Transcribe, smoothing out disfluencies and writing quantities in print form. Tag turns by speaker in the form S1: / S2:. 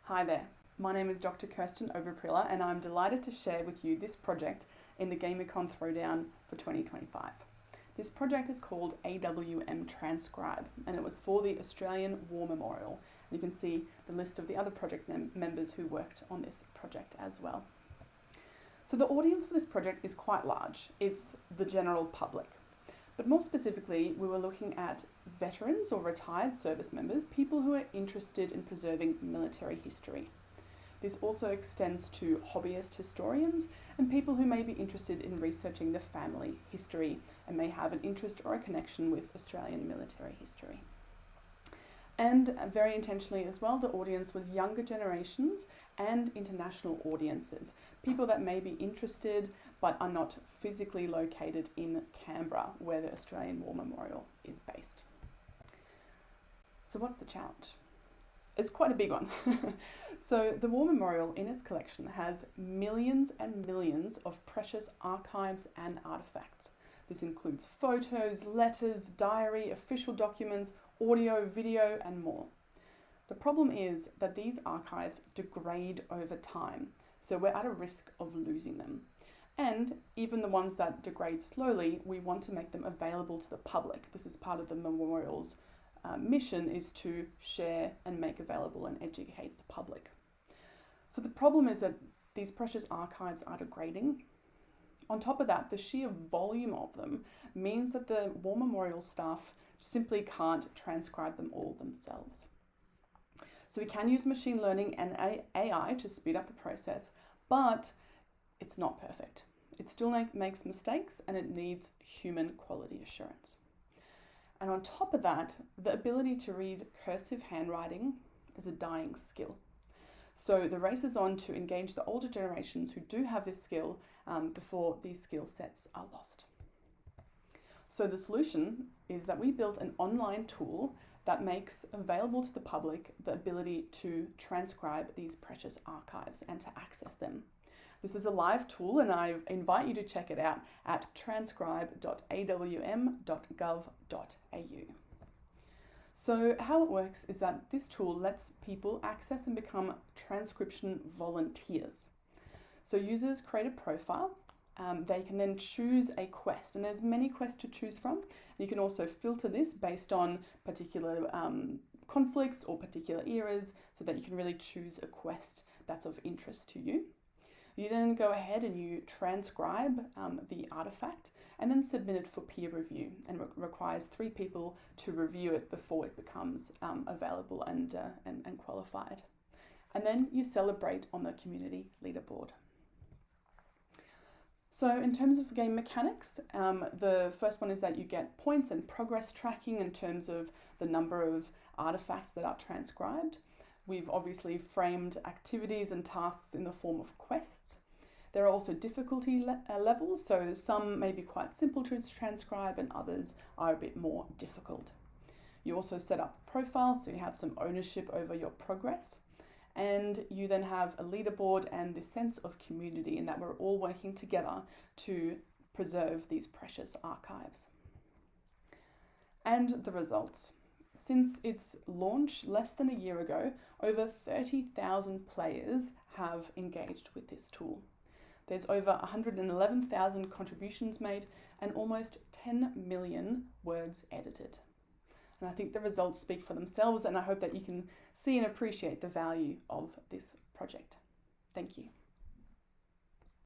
S1: Hi there, my name is Dr. Kerstin Oberprieler and I'm delighted to share with you this project in the Gamicon Throwdown for 2025. This project is called AWM Transcribe and it was for the Australian War Memorial. And you can see the list of the other project members who worked on this project as well. So the audience for this project is quite large. It's the general public. But more specifically, we were looking at veterans or retired service members, people who are interested in preserving military history. This also extends to hobbyist historians and people who may be interested in researching the family history and may have an interest or a connection with Australian military history. And very intentionally as well, the audience was younger generations and international audiences, people that may be interested but are not physically located in Canberra, where the Australian War Memorial is based. So what's the challenge? It's quite a big one. So the War Memorial in its collection has millions and millions of precious archives and artifacts. This includes photos, letters, diary, official documents, audio, video, and more. The problem is that these archives degrade over time, so we're at a risk of losing them. And even the ones that degrade slowly, we want to make them available to the public. This is part of the memorial's mission, is to share and make available and educate the public. So the problem is that these precious archives are degrading. On top of that, the sheer volume of them means that the War Memorial staff simply can't transcribe them all themselves. So we can use machine learning and AI to speed up the process, but it's not perfect. It still makes mistakes and it needs human quality assurance. And on top of that, the ability to read cursive handwriting is a dying skill. So the race is on to engage the older generations who do have this skill before these skill sets are lost. So the solution is that we built an online tool that makes available to the public the ability to transcribe these precious archives and to access them. This is a live tool and I invite you to check it out at transcribe.awm.gov.au. So how it works is that this tool lets people access and become transcription volunteers. So users create a profile, they can then choose a quest, and there's many quests to choose from. You can also filter this based on particular conflicts or particular eras so that you can really choose a quest that's of interest to you. You then go ahead and you transcribe the artifact and then submit it for peer review, and requires 3 people to review it before it becomes available and qualified. And then you celebrate on the community leaderboard. So in terms of game mechanics, the first one is that you get points and progress tracking in terms of the number of artifacts that are transcribed. We've obviously framed activities and tasks in the form of quests. There are also difficulty levels, so some may be quite simple to transcribe and others are a bit more difficult. You also set up profiles, so you have some ownership over your progress. And you then have a leaderboard and this sense of community, in that we're all working together to preserve these precious archives. And the results. Since its launch less than a year ago, over 30,000 players have engaged with this tool. There's over 111,000 contributions made and almost 10 million words edited. And I think the results speak for themselves, and I hope that you can see and appreciate the value of this project. Thank you.